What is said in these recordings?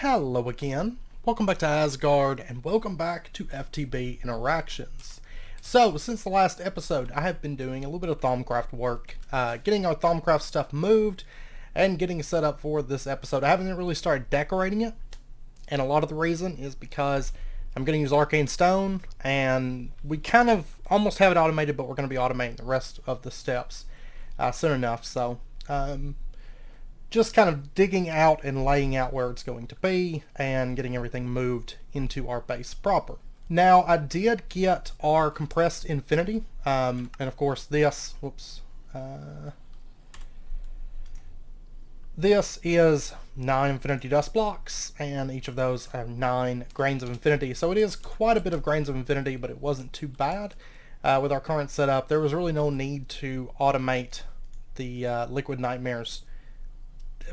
Hello again. Welcome back to Asgard and welcome back to FTB Interactions. So, since the last episode, I have been doing a little bit of Thaumcraft work, getting our Thaumcraft stuff moved and getting it set up for this episode. I haven't really started decorating it, and a lot of the reason is because I'm going to use Arcane Stone, and we kind of almost have it automated, but we're going to be automating the rest of the steps soon enough. So, just kind of digging out and laying out where it's going to be and getting everything moved into our base proper. Now, I did get our compressed infinity, and of course this, this is 9 infinity dust blocks, and each of those have 9 grains of infinity. So it is quite a bit of grains of infinity, but it wasn't too bad. With our current setup, there was really no need to automate the liquid nightmares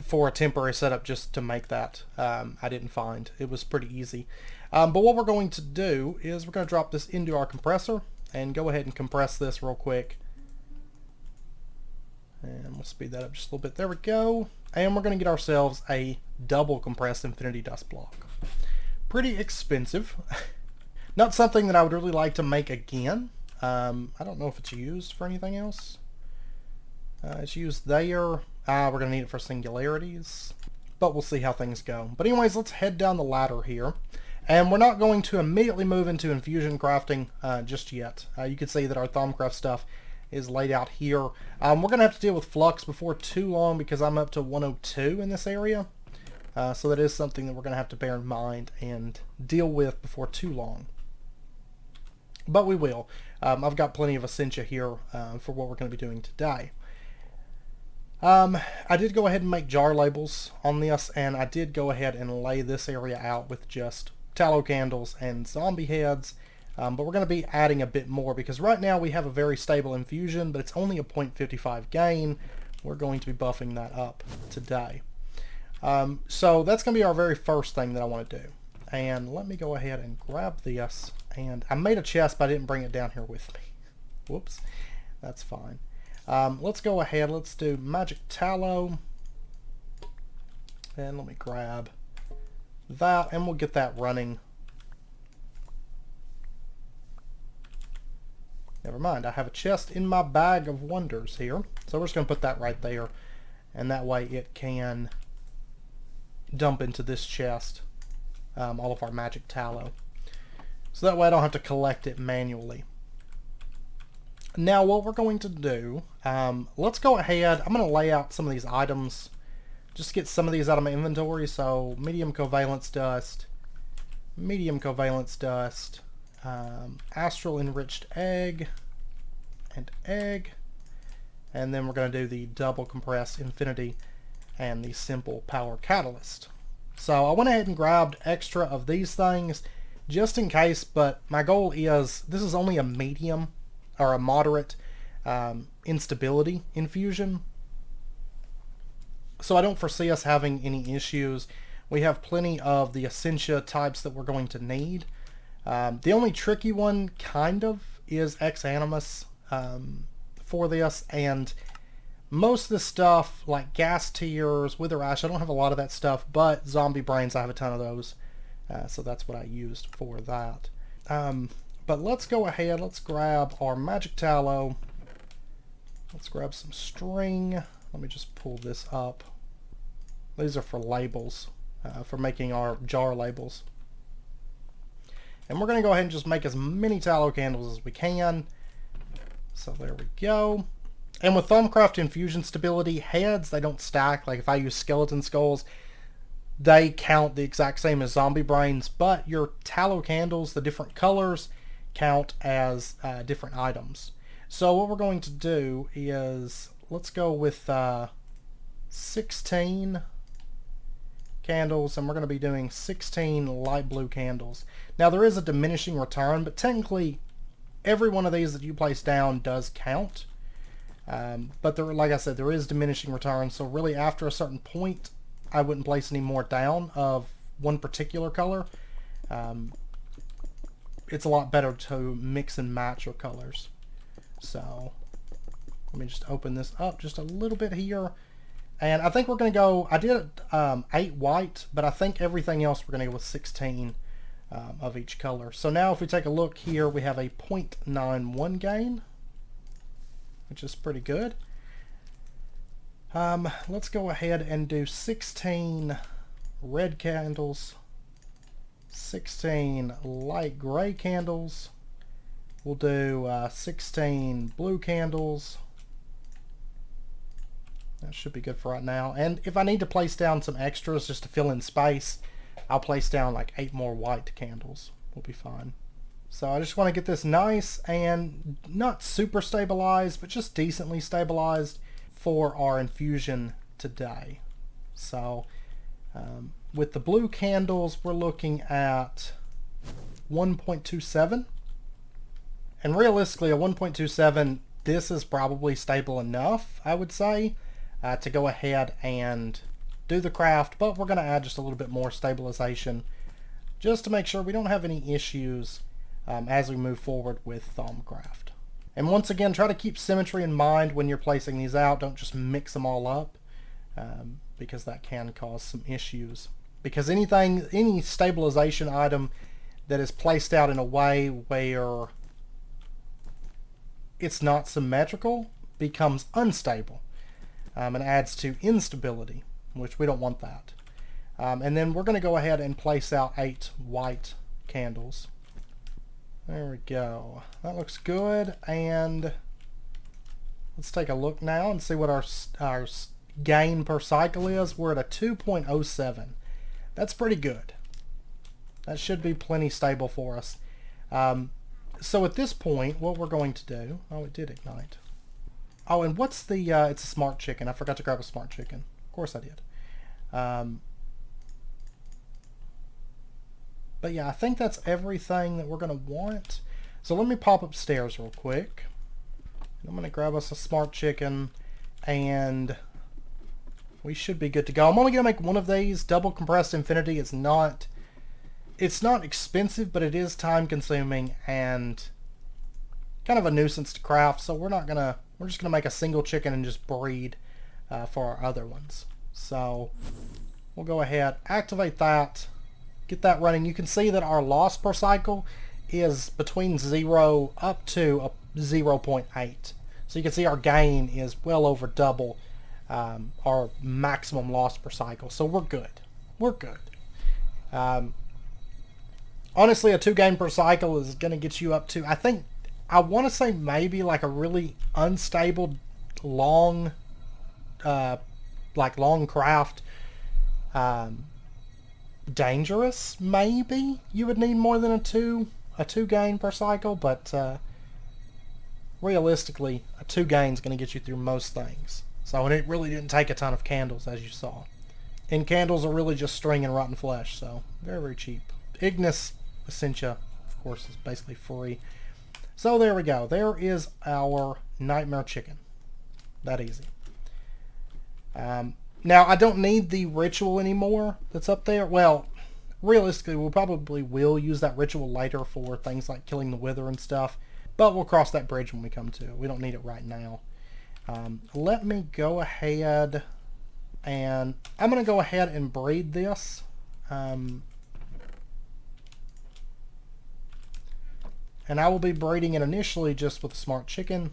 for a temporary setup just to make that. I didn't find. It was pretty easy. But what we're going to do is we're going to drop this into our compressor and go ahead and compress this real quick. And we'll speed that up just a little bit. There we go. And we're going to get ourselves a double compressed infinity dust block. Pretty expensive. Not something that I would really like to make again. I don't know if it's used for anything else. It's used there. We're going to need it for singularities. But we'll see how things go. But anyways, let's head down the ladder here. And we're not going to immediately move into infusion crafting just yet. You can see that our Thaumcraft stuff is laid out here. We're going to have to deal with flux before too long because I'm up to 102 in this area. So that is something that we're going to have to bear in mind and deal with before too long. But we will. I've got plenty of Essentia here for what we're going to be doing today. I did go ahead and make jar labels on this, and I did go ahead and lay this area out with just tallow candles and zombie heads. But we're going to be adding a bit more because right now we have a very stable infusion, but it's only a 0.55 gain. We're going to be buffing that up today. So that's going to be our very first thing that I want to do. And let me go ahead and grab this. And I made a chest, but I didn't bring it down here with me. Whoops. That's fine. Let's go ahead. Let's do magic tallow. And let me grab that, and we'll get that running. Never mind, I have a chest in my bag of wonders here. So we're just going to put that right there. And that way it can dump into this chest all of our magic tallow. So that way I don't have to collect it manually. Now what we're going to do, let's go ahead. I'm going to lay out some of these items. Just get some of these out of my inventory. So medium covalence dust, astral enriched egg, and then we're going to do the double compressed infinity and the simple power catalyst. So I went ahead and grabbed extra of these things just in case, but my goal is this is only a medium or a moderate instability infusion, so I don't foresee us having any issues. We have plenty of the Essentia types that we're going to need. The only tricky one, kind of, is Ex Animus for this, and most of the stuff, like Gas Tears, Wither Ash, I don't have a lot of that stuff, but Zombie Brains, I have a ton of those, so that's what I used for that. But let's go ahead, let's grab our magic tallow, let's grab some string, let me just pull this up. These are for labels, for making our jar labels. And we're going to go ahead and just make as many tallow candles as we can. So there we go. And with Thaumcraft infusion stability, heads, they don't stack. Like if I use skeleton skulls, they count the exact same as zombie brains. But your tallow candles, the different colors, count as different items. So what we're going to do is, let's go with 16 candles, and we're going to be doing 16 light blue candles. Now there is a diminishing return, but technically every one of these that you place down does count. But there, like I said, there is diminishing return, so really after a certain point I wouldn't place any more down of one particular color. It's a lot better to mix and match your colors. So let me just open this up just a little bit here. And I think we're going to go, I did 8 white, but I think everything else we're going to go with 16 of each color. So now if we take a look here, we have a 0.91 gain, which is pretty good. Let's go ahead and do 16 red candles, 16 light gray candles. We'll do 16 blue candles. That should be good for right now. And if I need to place down some extras just to fill in space, I'll place down like 8 more white candles. We'll be fine. So I just want to get this nice and not super stabilized, but just decently stabilized for our infusion today. So with the blue candles, we're looking at 1.27. And realistically, a 1.27, this is probably stable enough, I would say, to go ahead and do the craft, but we're going to add just a little bit more stabilization just to make sure we don't have any issues as we move forward with Thaumcraft. And once again, try to keep symmetry in mind when you're placing these out. Don't just mix them all up because that can cause some issues. Because any stabilization item that is placed out in a way where it's not symmetrical becomes unstable and adds to instability, which we don't want that. And then we're going to go ahead and place out 8 white candles. There we go. That looks good. And let's take a look now and see what our gain per cycle is. We're at a 2.07. That's pretty good. That should be plenty stable for us. So at this point, what we're going to do... Oh, it did ignite. Oh, and what's the... it's a smart chicken. I forgot to grab a smart chicken. Of course I did. But yeah, I think that's everything that we're going to want. So let me pop upstairs real quick. I'm going to grab us a smart chicken, and we should be good to go. I'm only going to make one of these. Double compressed infinity is not... It's not expensive, but it is time consuming and kind of a nuisance to craft. So we're just gonna make a single chicken and just breed for our other ones. So we'll go ahead, activate that, get that running. You can see that our loss per cycle is between 0 up to 0.8. So you can see our gain is well over double our maximum loss per cycle. So we're good. We're good. Honestly, a 2 gain per cycle is going to get you up to, I want to say maybe like a really unstable, long craft, dangerous, maybe you would need more than a 2 gain per cycle, but realistically, a 2 gain is going to get you through most things. So, and it really didn't take a ton of candles, as you saw. And candles are really just string and rotten flesh, so very, very cheap. Ignis Essentia, of course, is basically free. So there we go. There is our Nightmare Chicken. That easy. Now, I don't need the ritual anymore that's up there. Well, realistically, we probably will use that ritual later for things like killing the Wither and stuff. But we'll cross that bridge when we come to it. We don't need it right now. Let me go ahead and... I'm going to go ahead and breed this. And I will be breeding it initially just with a smart chicken,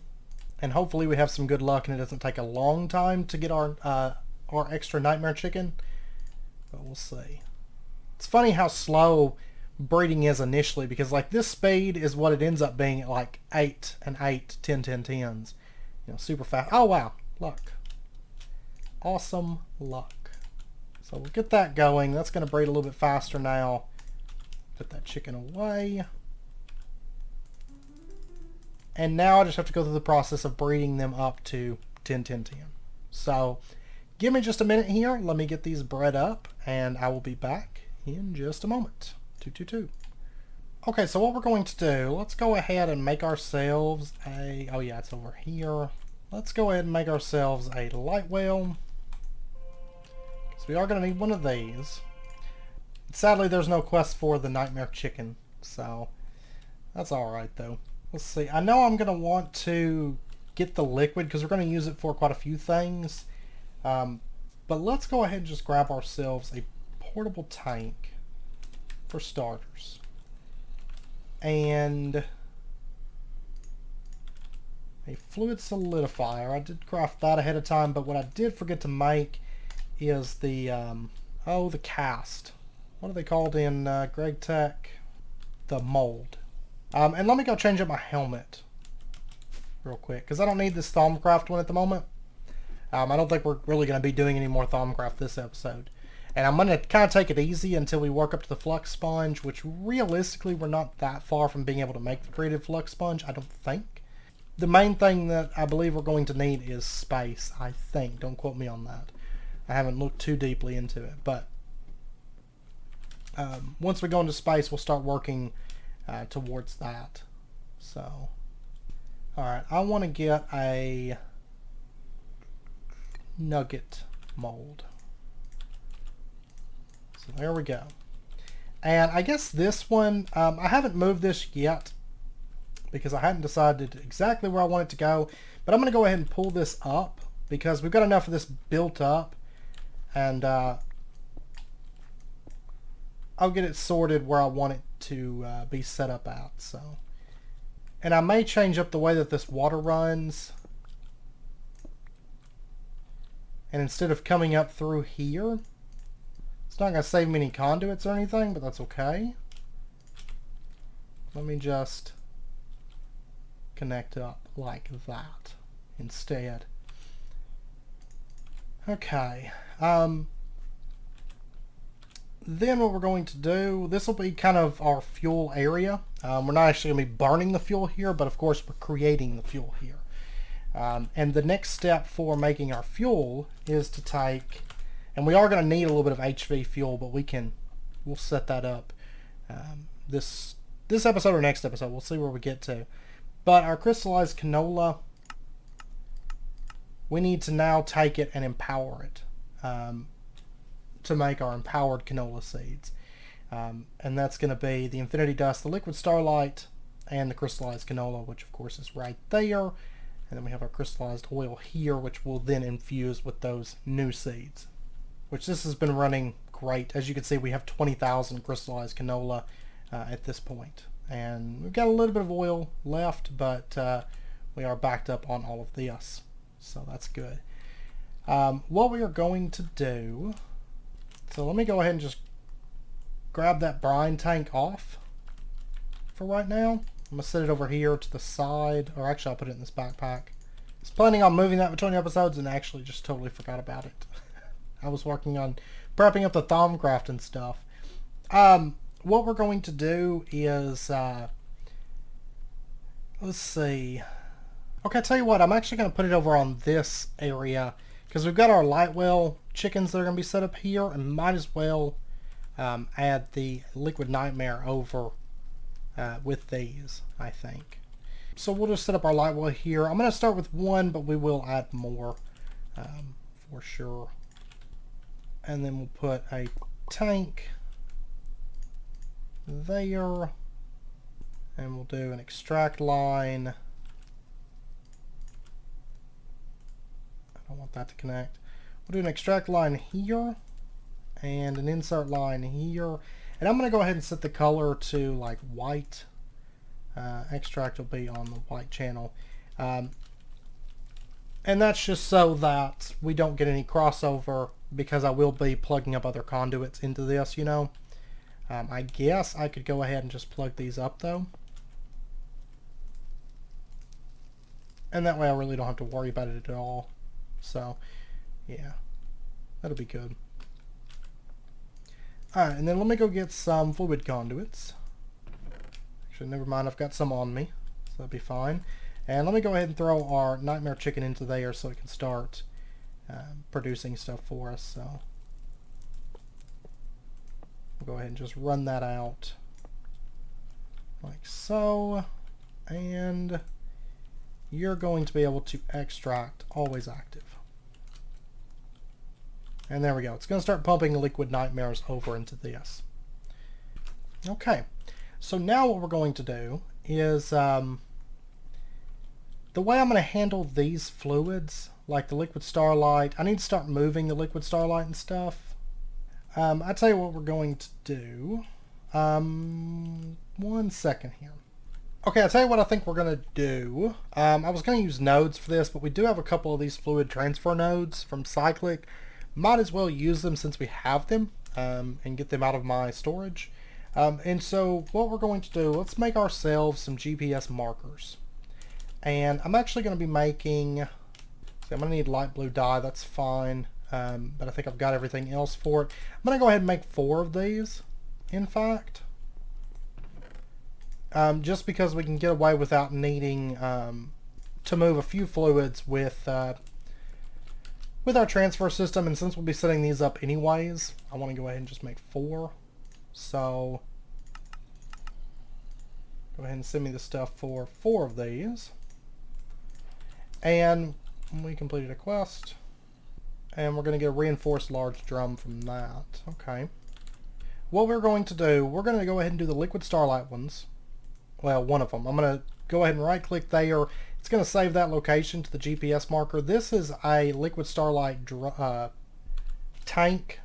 and hopefully we have some good luck and it doesn't take a long time to get our extra nightmare chicken, but we'll see. It's funny how slow breeding is initially, because like this speed is what it ends up being at like 8 and 8, 10, 10, 10s. You know, super fast. Oh wow, luck. Awesome luck. So we'll get that going. That's going to breed a little bit faster now. Put that chicken away. And now I just have to go through the process of breeding them up to 10, 10, 10. So give me just a minute here. Let me get these bred up, and I will be back in just a moment. 222. Okay, so what we're going to do, let's go ahead and make ourselves a... Oh yeah, it's over here. Let's go ahead and make ourselves a light whale. Because we are going to need one of these. Sadly, there's no quest for the nightmare chicken, so that's alright though. Let's see. I know I'm going to want to get the liquid because we're going to use it for quite a few things. But let's go ahead and just grab ourselves a portable tank for starters. And a fluid solidifier. I did craft that ahead of time, but what I did forget to make is the, the cast. What are they called in Greg Tech? The mold. And let me go change up my helmet real quick, because I don't need this Thaumcraft one at the moment. I don't think we're really going to be doing any more Thaumcraft this episode. And I'm going to kind of take it easy until we work up to the flux sponge, which realistically we're not that far from being able to make the creative flux sponge, I don't think. The main thing that I believe we're going to need is space, I think. Don't quote me on that. I haven't looked too deeply into it. But once we go into space, we'll start working towards that. So, alright, I want to get a nugget mold. So there we go. And I guess this one, I haven't moved this yet because I hadn't decided exactly where I want it to go. But I'm going to go ahead and pull this up because we've got enough of this built up. And I'll get it sorted where I want it to be set up at. So, and I may change up the way that this water runs. And instead of coming up through here, it's not going to save me any conduits or anything, but that's okay. Let me just connect up like that instead. Okay. Then what we're going to do, this will be kind of our fuel area. We're not actually going to be burning the fuel here, but of course we're creating the fuel here. And the next step for making our fuel is to take, and we are going to need a little bit of HV fuel, but we'll set that up this episode or next episode. We'll see where we get to. But our crystallized canola, we need to now take it and empower it to make our empowered canola seeds. And that's going to be the infinity dust, the liquid starlight, and the crystallized canola, which of course is right there. And then we have our crystallized oil here, which will then infuse with those new seeds. Which this has been running great. As you can see, we have 20,000 crystallized canola at this point. And we've got a little bit of oil left, but we are backed up on all of this. So that's good. What we are going to do... So let me go ahead and just grab that brine tank off for right now. I'm going to set it over here to the side, or actually I'll put it in this backpack. I was planning on moving that between episodes and actually just totally forgot about it. I was working on prepping up the Thaumcraft and stuff. What we're going to do is, let's see. Okay, I'll tell you what, I'm actually going to put it over on this area because we've got our Lightwell chickens that are going to be set up here, and might as well add the Liquid Nightmare over with these, I think. So we'll just set up our Lightwell here. I'm going to start with one, but we will add more for sure. And then we'll put a tank there, and we'll do an extract line. I don't want that to connect. We'll do an extract line here and an insert line here. And I'm going to go ahead and set the color to like white. Extract will be on the white channel. And that's just so that we don't get any crossover, because I will be plugging up other conduits into this, you know. I guess I could go ahead and just plug these up though. And that way I really don't have to worry about it at all. So, yeah, that'll be good. Alright, and then let me go get some fluid conduits. Actually, never mind, I've got some on me, so that'll be fine. And let me go ahead and throw our Nightmare Chicken into there so it can start producing stuff for us. So we'll go ahead and just run that out like so. And you're going to be able to extract always active. And there we go. It's going to start pumping Liquid Nightmares over into this. Okay. So now what we're going to do is the way I'm going to handle these fluids, like the liquid starlight. I need to start moving the liquid starlight and stuff. I tell you what we're going to do. 1 second here. Okay, I'll tell you what I think we're going to do. I was going to use nodes for this, but we do have a couple of these fluid transfer nodes from Cyclic. Might as well use them since we have them and get them out of my storage. And so what we're going to do, let's make ourselves some GPS markers. And I'm actually going to be making, see, I'm going to need light blue dye, that's fine. But I think I've got everything else for it. I'm going to go ahead and make 4 of these, in fact. Just because we can get away without needing to move a few fluids with our transfer system, and since we'll be setting these up anyways, I want to go ahead and just make 4. So go ahead and send me the stuff for 4 of these, and we completed a quest, and we're going to get a reinforced large drum from that. Okay, what we're going to do, we're going to go ahead and do the liquid starlight ones. Well, one of them. I'm going to go ahead and right click there. It's going to save that location to the GPS marker. This is a liquid starlight tank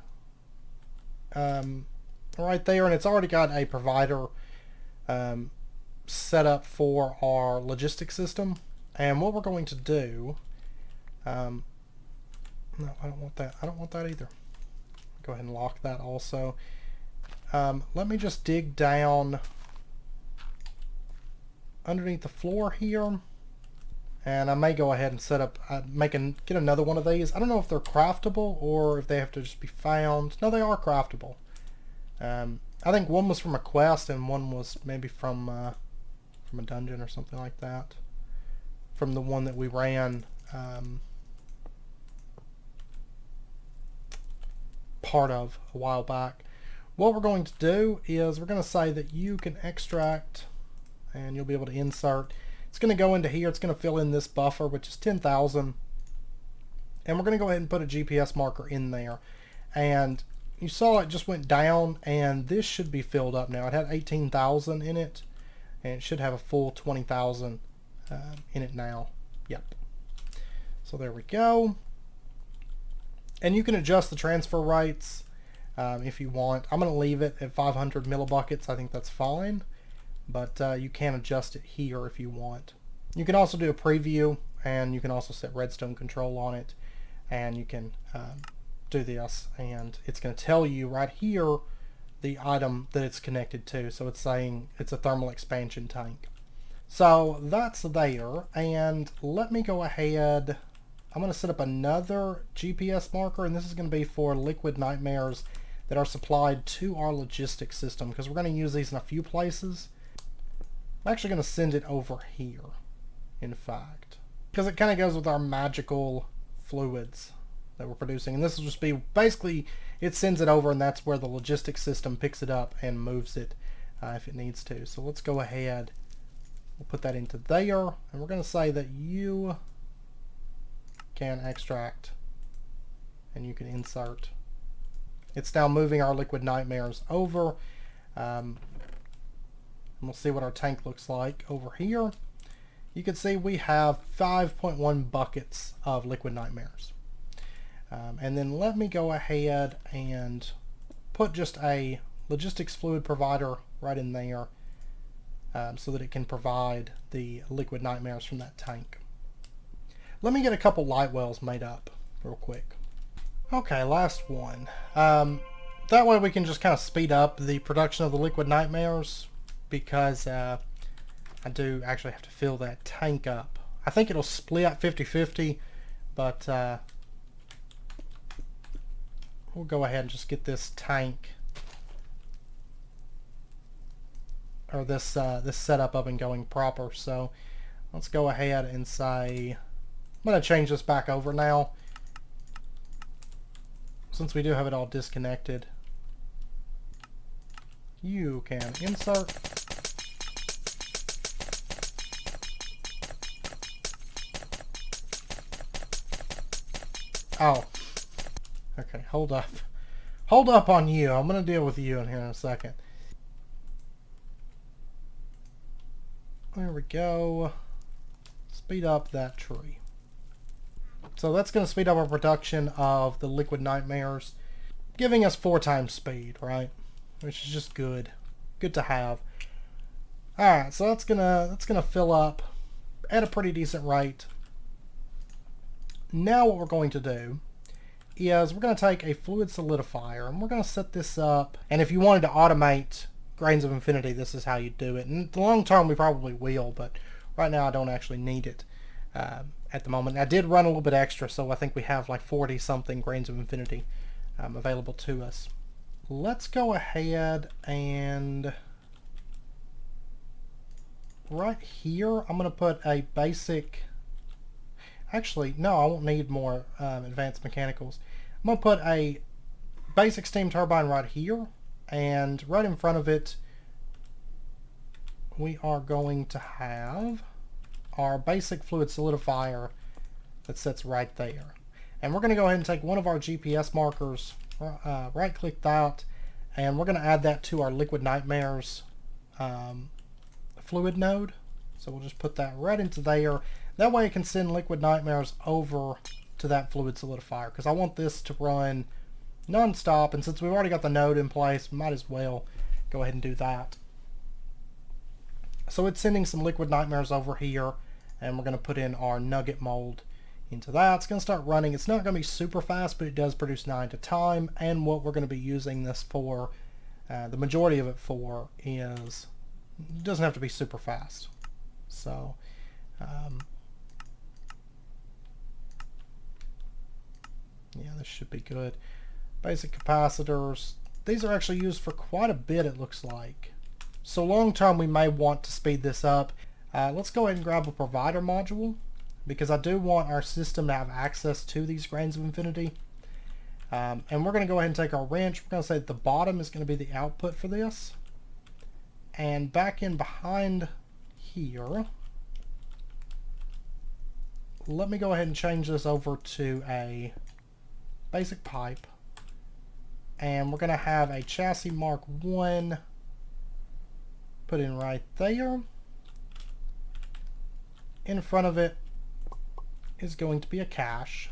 right there, and it's already got a provider set up for our logistics system. And what we're going to do, no, I don't want that. I don't want that either. Go ahead and lock that also. Let me just dig down underneath the floor here, and I may go ahead and set up get another one of these. I don't know if they're craftable or if they have to just be found. No, they are craftable. I think one was from a quest and one was maybe from a dungeon or something like that, from the one that we ran part of a while back. What we're going to do is we're going to say that you can extract, and you'll be able to insert. It's going to go into here. It's going to fill in this buffer, which is 10,000. And we're going to go ahead and put a GPS marker in there. And you saw it just went down, and this should be filled up now. It had 18,000 in it, and it should have a full 20,000 in it now. Yep. So there we go. And you can adjust the transfer rates if you want. I'm going to leave it at 500 millibuckets. I think that's fine. But you can adjust it here if you want. You can also do a preview, and you can also set redstone control on it, and you can do this, and it's going to tell you right here the item that it's connected to. So it's saying it's a thermal expansion tank. So that's there, and let me go ahead. I'm going to set up another GPS marker, and this is going to be for liquid nightmares that are supplied to our logistics system, because we're going to use these in a few places. I'm actually going to send it over here, in fact, because it kind of goes with our magical fluids that we're producing. And this will just be, basically, it sends it over, and that's where the logistics system picks it up and moves it if it needs to. So let's go ahead. We'll put that into there, and we're going to say that you can extract, and you can insert. It's now moving our liquid nightmares over. We'll see what our tank looks like over here. You can see we have 5.1 buckets of liquid nightmares. And then let me go ahead and put just a logistics fluid provider right in there so that it can provide the liquid nightmares from that tank. Let me get a couple light wells made up real quick. Okay, last one. That way we can just kind of speed up the production of the liquid nightmares, because I do actually have to fill that tank up. I think it'll split 50-50, but we'll go ahead and just get this tank, or this setup up and going proper. So let's go ahead and say, I'm going to change this back over now, since we do have it all disconnected. You can insert. Oh. Okay, hold up. Hold up on you. I'm going to deal with you in here in a second. There we go. Speed up that tree. So that's going to speed up our production of the liquid nightmares, giving us 4 times speed, right? Which is just good. Good to have. Alright, so that's gonna fill up at a pretty decent rate. Now what we're going to do is we're going to take a fluid solidifier and we're going to set this up. And if you wanted to automate Grains of Infinity, this is how you do it. And in the long term we probably will, but right now I don't actually need it at the moment. I did run a little bit extra, so I think we have like 40 something Grains of Infinity available to us. Let's go ahead and right here I'm going to put a basic, actually no, I won't need more advanced mechanicals. I'm going to put a basic steam turbine right here, and right in front of it we are going to have our basic fluid solidifier that sits right there. And we're going to go ahead and take one of our GPS markers, right click that, and we're going to add that to our liquid nightmares fluid node. So we'll just put that right into there. That way it can send liquid nightmares over to that fluid solidifier, because I want this to run non-stop, and since we've already got the node in place, we might as well go ahead and do that. So it's sending some liquid nightmares over here, and we're going to put in our nugget mold into that. It's going to start running. It's not going to be super fast, but it does produce 9 at a time, and what we're going to be using this for, the majority of it for, is, it doesn't have to be super fast. So yeah, this should be good. Basic capacitors, these are actually used for quite a bit, it looks like. So long term we may want to speed this up. Let's go ahead and grab a provider module, because I do want our system to have access to these Grains of Infinity. And we're going to go ahead and take our wrench. We're going to say the bottom is going to be the output for this. And back in behind here, let me go ahead and change this over to a basic pipe. And we're going to have a chassis Mark 1 put in right there. In front of it is going to be a cache.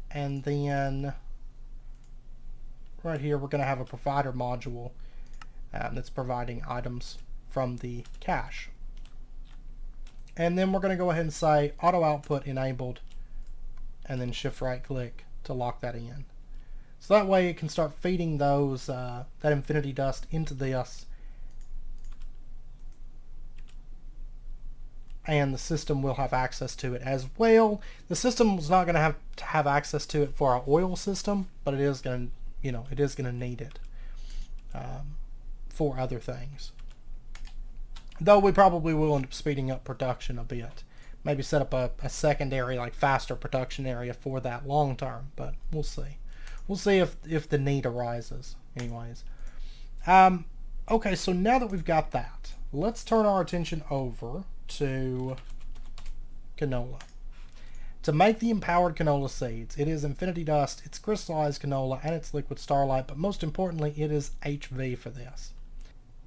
And then right here we're going to have a provider module that's providing items from the cache. And then we're going to go ahead and say auto output enabled, and then shift right click to lock that in. So that way it can start feeding those that infinity dust into this, and the system will have access to it as well. The system is not going to have access to it for our oil system, but it is going to, it is going to need it for other things. Though we probably will end up speeding up production a bit. Maybe set up a secondary, like faster production area for that long term, but we'll see. We'll see if the need arises. Anyways. Okay, so now that we've got that, let's turn our attention over to canola. To make the empowered canola seeds, it is infinity dust, it's crystallized canola, and it's liquid starlight, but most importantly it is HV for this.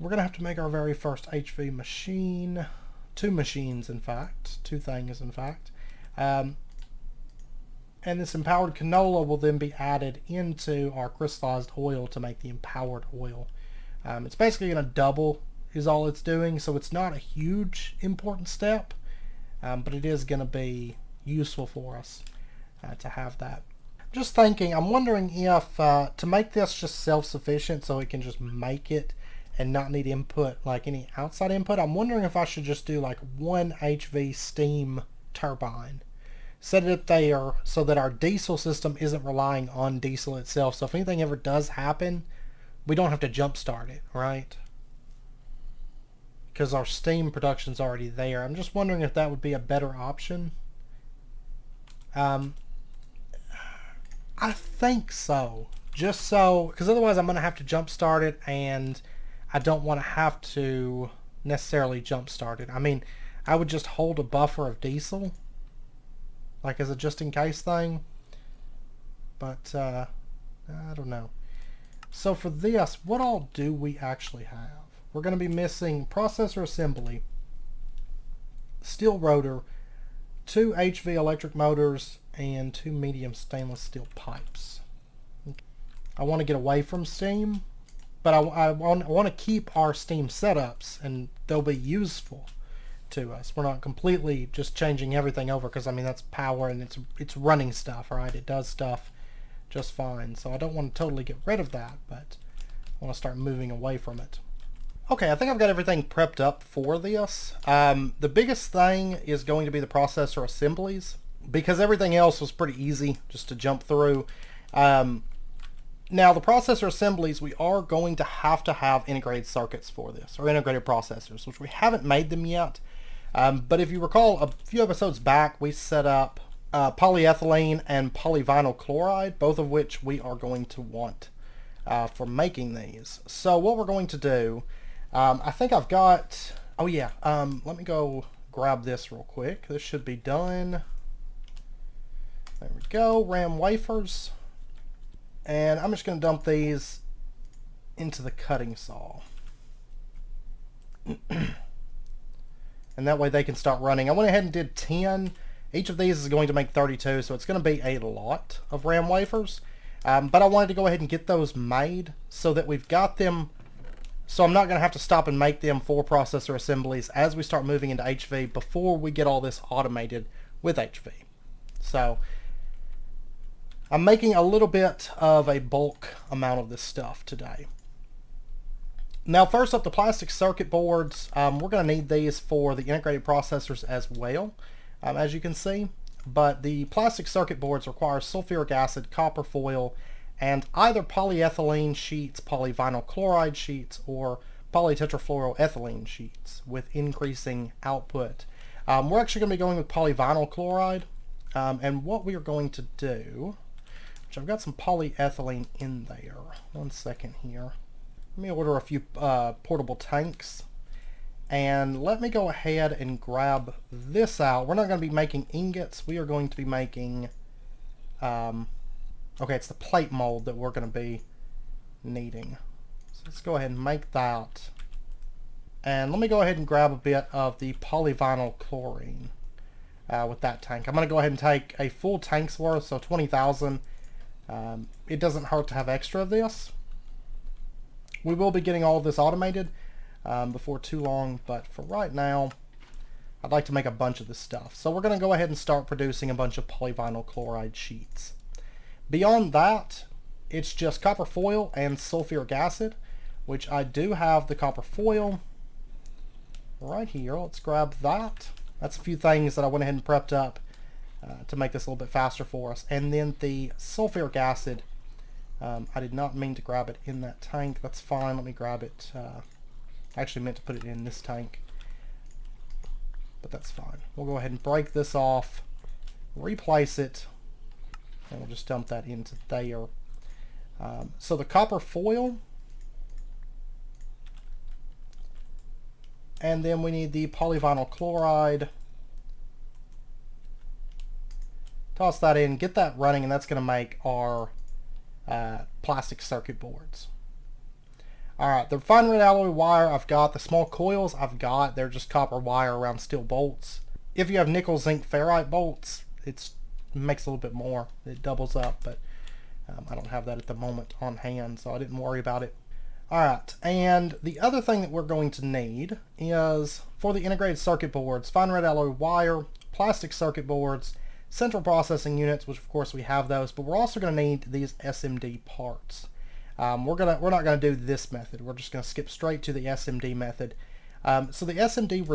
We're going to have to make our very first HV machine. 2 machines in fact. 2 things in fact. And this empowered canola will then be added into our crystallized oil to make the empowered oil. It's basically going to double is all it's doing, so it's not a huge important step, but it is going to be useful for us to have that. Just thinking, I'm wondering if to make this just self-sufficient so it can just make it and not need input, like any outside input, I'm wondering if I should just do like 1 HV steam turbine, set it there so that our diesel system isn't relying on diesel itself, so if anything ever does happen we don't have to jump start it, right? Because our steam production's already there. I'm just wondering if that would be a better option. I think so. Just so, because otherwise I'm going to have to jump start it, and I don't want to have to necessarily jump start it. I mean, I would just hold a buffer of diesel, like as a just in case thing. But I don't know. So for this, what all do we actually have? We're going to be missing processor assembly, steel rotor, 2 HV electric motors, and 2 medium stainless steel pipes. I want to get away from steam, but I want to keep our steam setups, and they'll be useful to us. We're not completely just changing everything over, because I mean that's power and it's running stuff, right? It does stuff just fine. So I don't want to totally get rid of that, but I want to start moving away from it. Okay, I think I've got everything prepped up for this. The biggest thing is going to be the processor assemblies, because everything else was pretty easy just to jump through. Now, the processor assemblies, we are going to have integrated circuits for this, or integrated processors, which we haven't made them yet. But if you recall, a few episodes back, we set up polyethylene and polyvinyl chloride, both of which we are going to want for making these. So what we're going to do, I think I've got, oh yeah, let me go grab this real quick. This should be done. There we go, RAM wafers. And I'm just going to dump these into the cutting saw. And that way they can start running. I went ahead and did 10. Each of these is going to make 32, so it's going to be a lot of RAM wafers. But I wanted to go ahead and get those made so that we've got them, so I'm not going to have to stop and make them for processor assemblies as we start moving into HV before we get all this automated with HV. So I'm making a little bit of a bulk amount of this stuff today. Now, first up, the plastic circuit boards. We're going to need these for the integrated processors as well, as you can see. But the plastic circuit boards require sulfuric acid, copper foil, and either polyethylene sheets, polyvinyl chloride sheets, or polytetrafluoroethylene sheets with increasing output. We're actually going to be going with polyvinyl chloride. And what we are going to do, which I've got some polyethylene in there. One second here. Let me order a few portable tanks. And let me go ahead and grab this out. We're not going to be making ingots. We are going to be making, okay, it's the plate mold that we're going to be needing. So let's go ahead and make that. And let me go ahead and grab a bit of the polyvinyl chlorine with that tank. I'm going to go ahead and take a full tank's worth, so 20,000. It doesn't hurt to have extra of this. We will be getting all of this automated before too long, but for right now, I'd like to make a bunch of this stuff. So we're going to go ahead and start producing a bunch of polyvinyl chloride sheets. Beyond that, it's just copper foil and sulfuric acid, which I do have the copper foil right here. Let's grab that. That's a few things that I went ahead and prepped up to make this a little bit faster for us. And then the sulfuric acid, I did not mean to grab it in that tank. That's fine. Let me grab it. I actually meant to put it in this tank, but that's fine. We'll go ahead and break this off, replace it, and we'll just dump that into there. So the copper foil, and then we need the polyvinyl chloride. Toss that in, get that running, and that's going to make our plastic circuit boards. Alright, the fine red alloy wire I've got. The small coils I've got. They're just copper wire around steel bolts. If you have nickel zinc ferrite bolts, it makes a little bit more. It doubles up, but I don't have that at the moment on hand, so I didn't worry about it. Alright, and the other thing that we're going to need is, for the integrated circuit boards, fine red alloy wire, plastic circuit boards, central processing units, which of course we have those, but we're also going to need these SMD parts. We're not going to do this method. We're just going to skip straight to the SMD method. So the SMD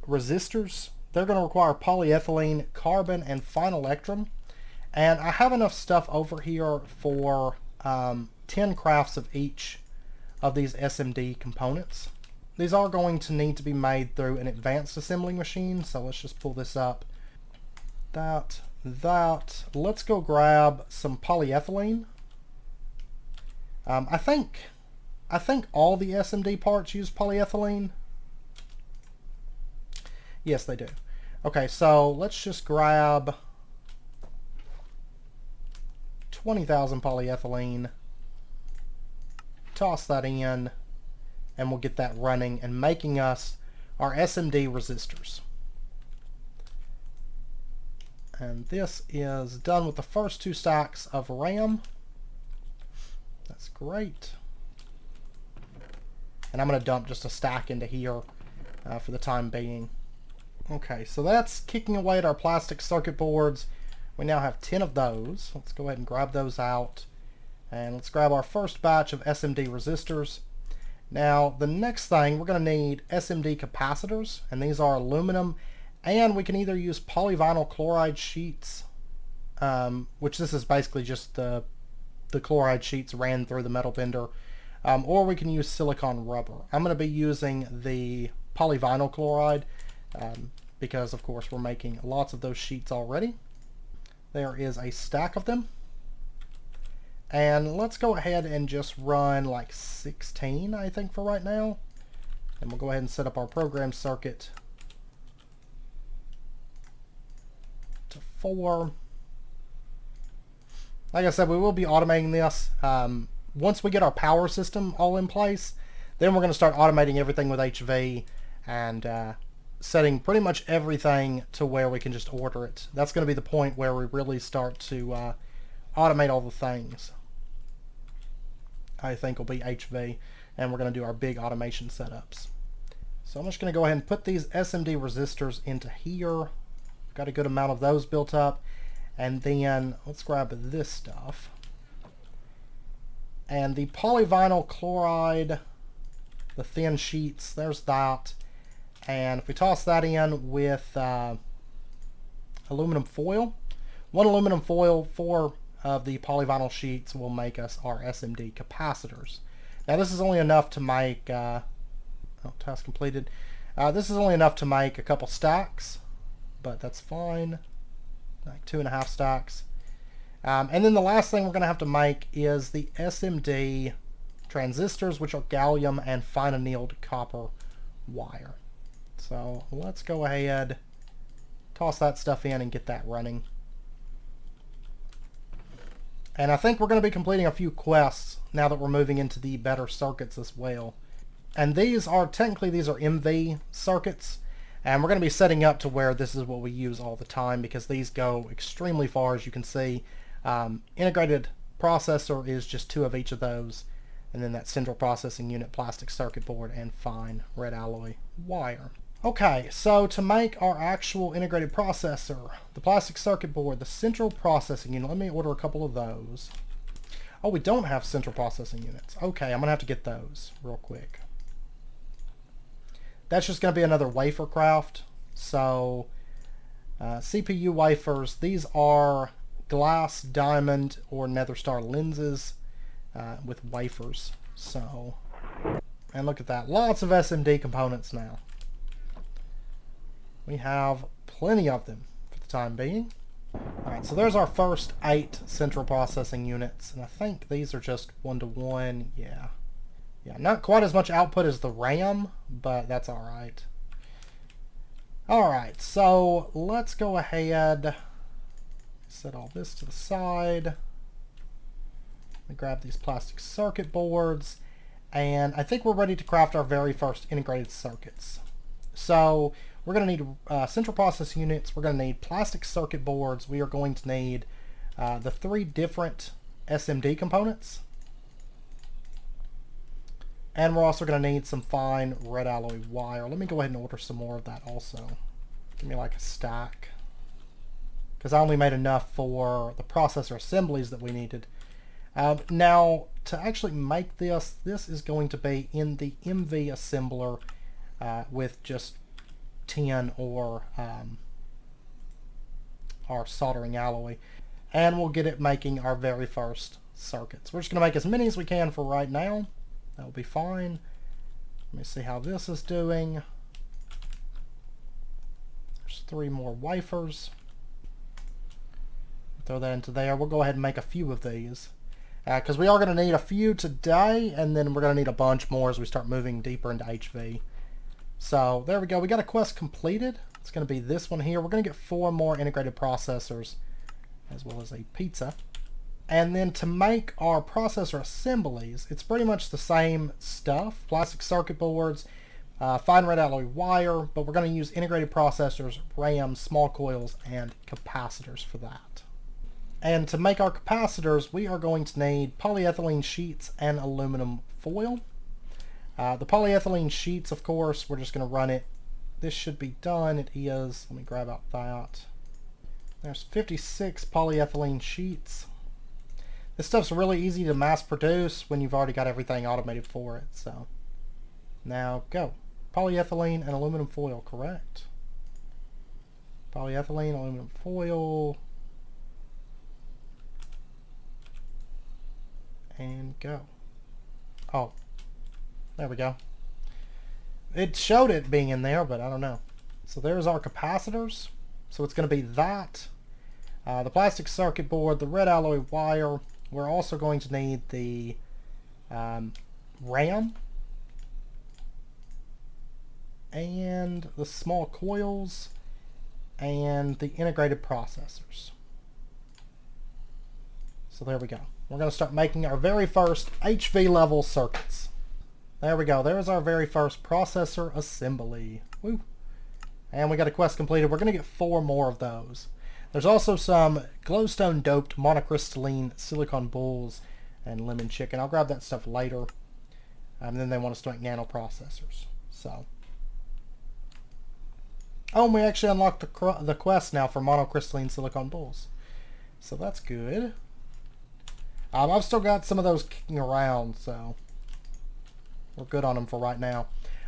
resistors, they're going to require polyethylene, carbon, and fine electrum. And I have enough stuff over here for 10 crafts of each of these SMD components. These are going to need to be made through an advanced assembling machine, so let's just pull this up. That. Let's go grab some polyethylene. I think all the SMD parts use polyethylene. Yes, they do. Okay, so let's just grab 20,000 polyethylene. Toss that in, and we'll get that running and making us our SMD resistors. And this is done with the first 2 stacks of RAM. That's great. And I'm going to dump just a stack into here for the time being. Okay, so that's kicking away at our plastic circuit boards. We now have 10 of those. Let's go ahead and grab those out. And let's grab our first batch of SMD resistors. Now, the next thing, we're going to need SMD capacitors, and these are aluminum, and we can either use polyvinyl chloride sheets, which this is basically just the chloride sheets ran through the metal bender, or we can use silicone rubber. I'm going to be using the polyvinyl chloride because, of course, we're making lots of those sheets already. There is a stack of them. And let's go ahead and just run like 16, I think, for right now. And we'll go ahead and set up our program circuit to 4. Like I said, we will be automating this. Once we get our power system all in place, then we're going to start automating everything with HV and setting pretty much everything to where we can just order it. That's going to be the point where we really start to automate all the things. I think will be HV, and we're going to do our big automation setups. So I'm just going to go ahead and put these SMD resistors into here. Got a good amount of those built up. And then let's grab this stuff. And the polyvinyl chloride, the thin sheets, there's that. And if we toss that in with aluminum foil, 1 aluminum foil, 4 of the polyvinyl sheets will make us our SMD capacitors. Now this is only enough to make, task completed. This is only enough to make a couple stacks, but that's fine. Like 2.5 stacks. And then the last thing we're going to have to make is the SMD transistors, which are gallium and fine annealed copper wire. So let's go ahead, toss that stuff in and get that running. And I think we're going to be completing a few quests now that we're moving into the better circuits as well. And these are MV circuits. And we're going to be setting up to where this is what we use all the time because these go extremely far, as you can see. Integrated processor is just 2 of each of those. And then that central processing unit, plastic circuit board, and fine red alloy wire. Okay, so to make our actual integrated processor, the plastic circuit board, the central processing unit, let me order a couple of those. Oh, we don't have central processing units. Okay, I'm going to have to get those real quick. That's just going to be another wafer craft. So, CPU wafers, these are glass, diamond, or nether star lenses with wafers. So, and look at that. Lots of SMD components now. We have plenty of them for the time being. Alright, so there's our first 8 central processing units, and I think these are just 1-to-1, yeah. Yeah, not quite as much output as the RAM, but that's alright. Alright, so let's go ahead, set all this to the side. Let me grab these plastic circuit boards, and I think we're ready to craft our very first integrated circuits. So we're going to need central processing units, we're going to need plastic circuit boards, we are going to need the 3 different SMD components, and we're also going to need some fine red alloy wire. Let me go ahead and order some more of that also. Give me like a stack, because I only made enough for the processor assemblies that we needed. Now, to actually make this, this is going to be in the MV assembler with just tin or our soldering alloy, and we'll get it making our very first circuits. We're just going to make as many as we can for right now. That'll be fine. Let me see how this is doing. There's 3 more wafers. Throw that into there. We'll go ahead and make a few of these because we are going to need a few today, and then we're going to need a bunch more as we start moving deeper into HV. So there we go. We got a quest completed. It's going to be this one here. We're going to get 4 more integrated processors as well as a pizza. And then to make our processor assemblies, it's pretty much the same stuff. Plastic circuit boards, fine red alloy wire, but we're going to use integrated processors, RAM, small coils, and capacitors for that. And to make our capacitors, we are going to need polyethylene sheets and aluminum foil. The polyethylene sheets, of course, we're just going to run it. This should be done. It is. Let me grab out that. There's 56 polyethylene sheets. This stuff's really easy to mass produce when you've already got everything automated for it. So now go. Polyethylene and aluminum foil, correct? Polyethylene, aluminum foil. And go. Oh, there we go. It showed it being in there, but I don't know. So there's our capacitors. So it's going to be that. The plastic circuit board, the red alloy wire. We're also going to need the RAM and the small coils and the integrated processors. So there we go. We're going to start making our very first HV level circuits. There we go. There's our very first processor assembly. Woo. And we got a quest completed. We're going to get 4 more of those. There's also some glowstone doped monocrystalline silicon bulls and lemon chicken. I'll grab that stuff later. And then they want us to make nano processors. So. Oh, and we actually unlocked the quest now for monocrystalline silicon bulls. So that's good. I've still got some of those kicking around, so we're good on them for right now.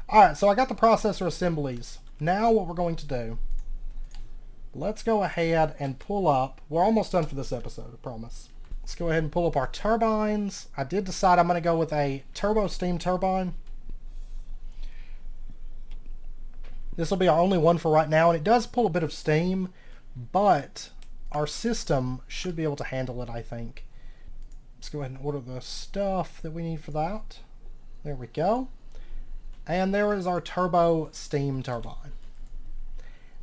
Alright, so I got the processor assemblies. Now what we're going to do, let's go ahead and pull up. We're almost done for this episode, I promise. Let's go ahead and pull up our turbines. I did decide I'm going to go with a turbo steam turbine. This will be our only one for right now, and it does pull a bit of steam, but our system should be able to handle it, I think. Let's go ahead and order the stuff that we need for that. There we go. And there is our turbo steam turbine.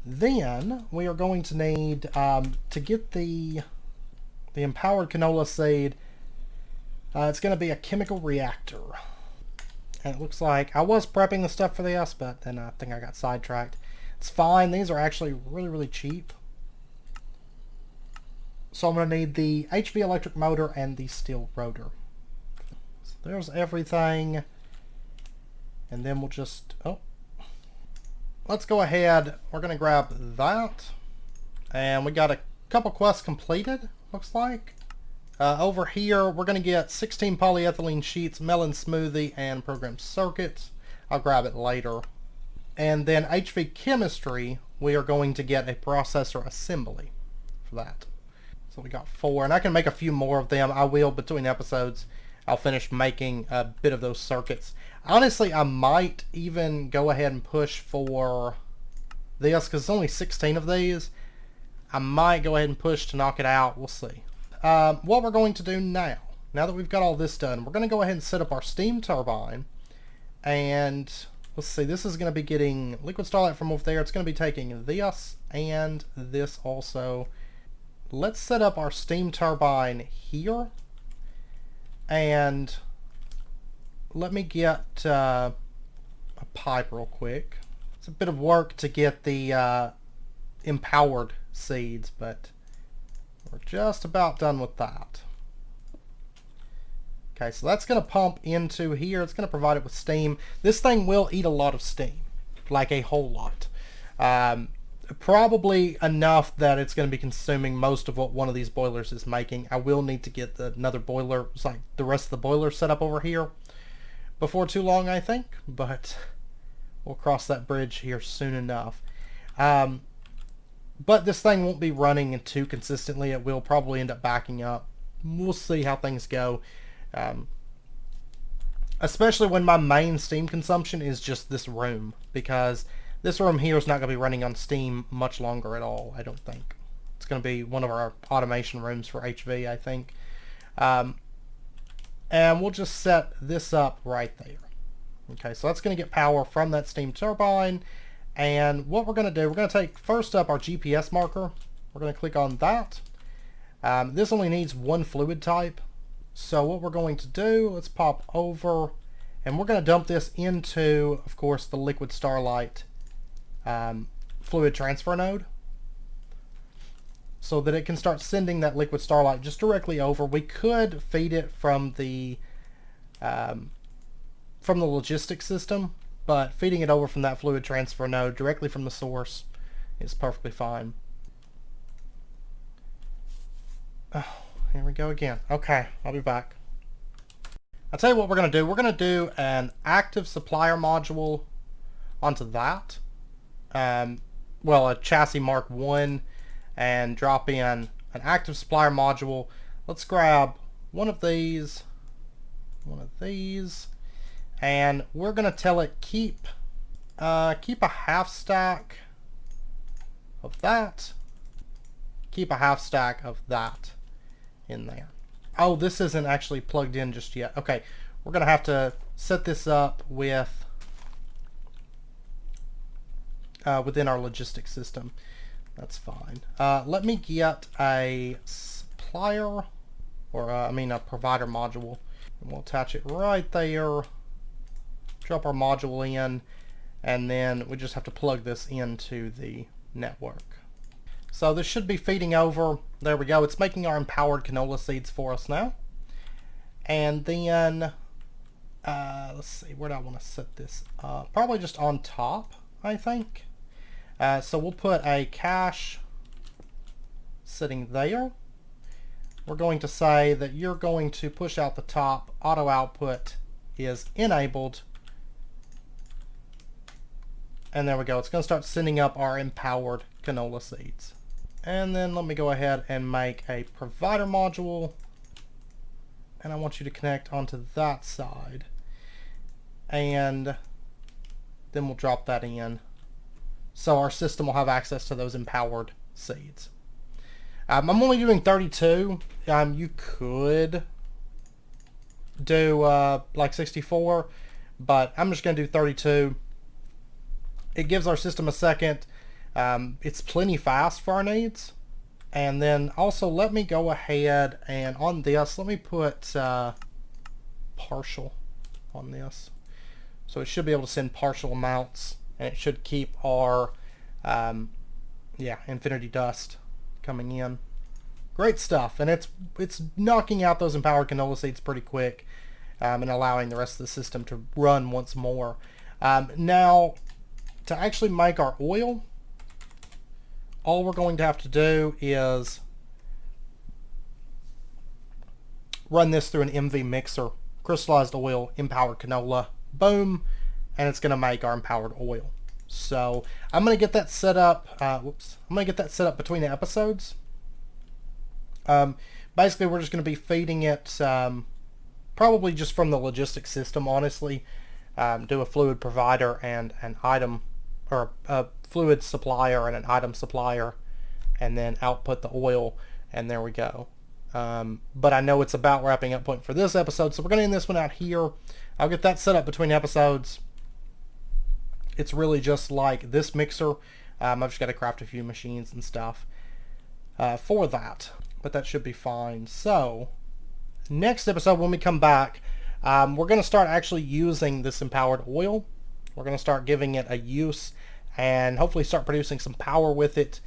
Then we are going to need, to get the empowered canola seed, it's going to be a chemical reactor. And it looks like I was prepping the stuff for this, but then I think I got sidetracked. It's fine. These are actually really, really cheap. So I'm going to need the HV electric motor and the steel rotor. So there's everything. And then we'll just, let's go ahead. We're going to grab that. And we got a couple quests completed, looks like. Over here, we're going to get 16 polyethylene sheets, melon smoothie, and programmed circuits. I'll grab it later. And then HV chemistry, we are going to get a processor assembly for that. So we got 4, and I can make a few more of them. I will, between episodes, I'll finish making a bit of those circuits. Honestly, I might even go ahead and push for this, because it's only 16 of these. I might go ahead and push to knock it out. We'll see. What we're going to do now that we've got all this done, we're going to go ahead and set up our steam turbine. And let's see, this is going to be getting liquid starlight from over there. It's going to be taking this and this also. Let's set up our steam turbine here, and let me get a pipe real quick. It's a bit of work to get the empowered seeds, but we're just about done with that. Okay, so that's going to pump into here. It's going to provide it with steam. This thing will eat a lot of steam, like a whole lot. Probably enough that it's going to be consuming most of what one of these boilers is making. I will need to get another boiler, it's like the rest of the boiler set up over here before too long, I think, but we'll cross that bridge here soon enough. But this thing won't be running too consistently. It will probably end up backing up. We'll see how things go. Especially when my main steam consumption is just this room, because this room here is not going to be running on steam much longer at all, I don't think. It's going to be one of our automation rooms for HV, I think. And we'll just set this up right there. Okay, so that's going to get power from that steam turbine. And what we're going to do, we're going to take first up our GPS marker. We're going to click on that. This only needs one fluid type. So what we're going to do, let's pop over And we're going to dump this into, of course, the liquid starlight fluid transfer node, so that it can start sending that liquid starlight just directly over. We could feed it from the logistics system, but feeding it over from that fluid transfer node directly from the source is perfectly fine. Oh, here we go again. Okay, I'll be back. I'll tell you what we're going to do. We're going to do an active supplier module onto that. Well, a chassis Mark 1, and drop in an active supplier module. Let's grab one of these, and we're going to tell it keep a half stack of that, keep a half stack of that in there. Oh, this isn't actually plugged in just yet. Okay, we're going to have to set this up with within our logistics system. That's fine. Let me get a supplier, or a provider module, and we'll attach it right there. Drop our module in, and then we just have to plug this into the network. So this should be feeding over. There we go. It's making our empowered canola seeds for us now. And then, let's see, where do I want to set this up? Probably just on top, I think. So we'll put a cache sitting there. We're going to say that you're going to push out the top. Auto output is enabled. And there we go. It's going to start sending up our empowered canola seeds. And then let me go ahead and make a provider module. And I want you to connect onto that side. And then we'll drop that in. So our system will have access to those empowered seeds. I'm only doing 32. You could do like 64, but I'm just going to do 32. It gives our system a second. It's plenty fast for our needs. And then also let me go ahead and on this, let me put partial on this. So it should be able to send partial amounts, and it should keep our infinity dust coming in. Great stuff, and it's knocking out those empowered canola seeds pretty quick, and allowing the rest of the system to run once more. Now, to actually make our oil, all we're going to have to do is run this through an MV mixer, crystallized oil, empowered canola, boom, and it's going to make our empowered oil. So I'm going to get that set up. I'm going to get that set up between the episodes. Basically, we're just going to be feeding it probably just from the logistics system, honestly. Do a fluid provider and an item, or a fluid supplier and an item supplier, and then output the oil, and there we go. But I know it's about wrapping up point for this episode, so we're going to end this one out here. I'll get that set up between episodes. It's really just like this mixer. I've just got to craft a few machines and stuff for that, but that should be fine. So next episode, when we come back, we're going to start actually using this empowered oil. We're going to start giving it a use and hopefully start producing some power with it.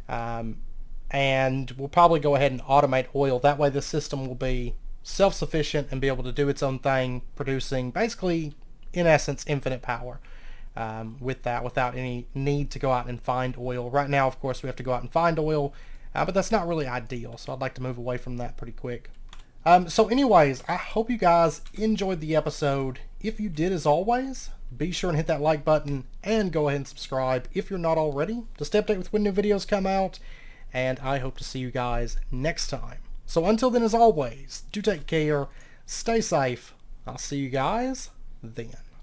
And we'll probably go ahead and automate oil. That way the system will be self-sufficient and be able to do its own thing, producing basically, in essence, infinite power with that, without any need to go out and find oil. Right now, of course, we have to go out and find oil, but that's not really ideal, so I'd like to move away from that pretty quick. So anyways, I hope you guys enjoyed the episode. If you did, as always, be sure and hit that like button and go ahead and subscribe if you're not already to stay updated with when new videos come out, and I hope to see you guys next time. So until then, as always, do take care, stay safe, I'll see you guys then.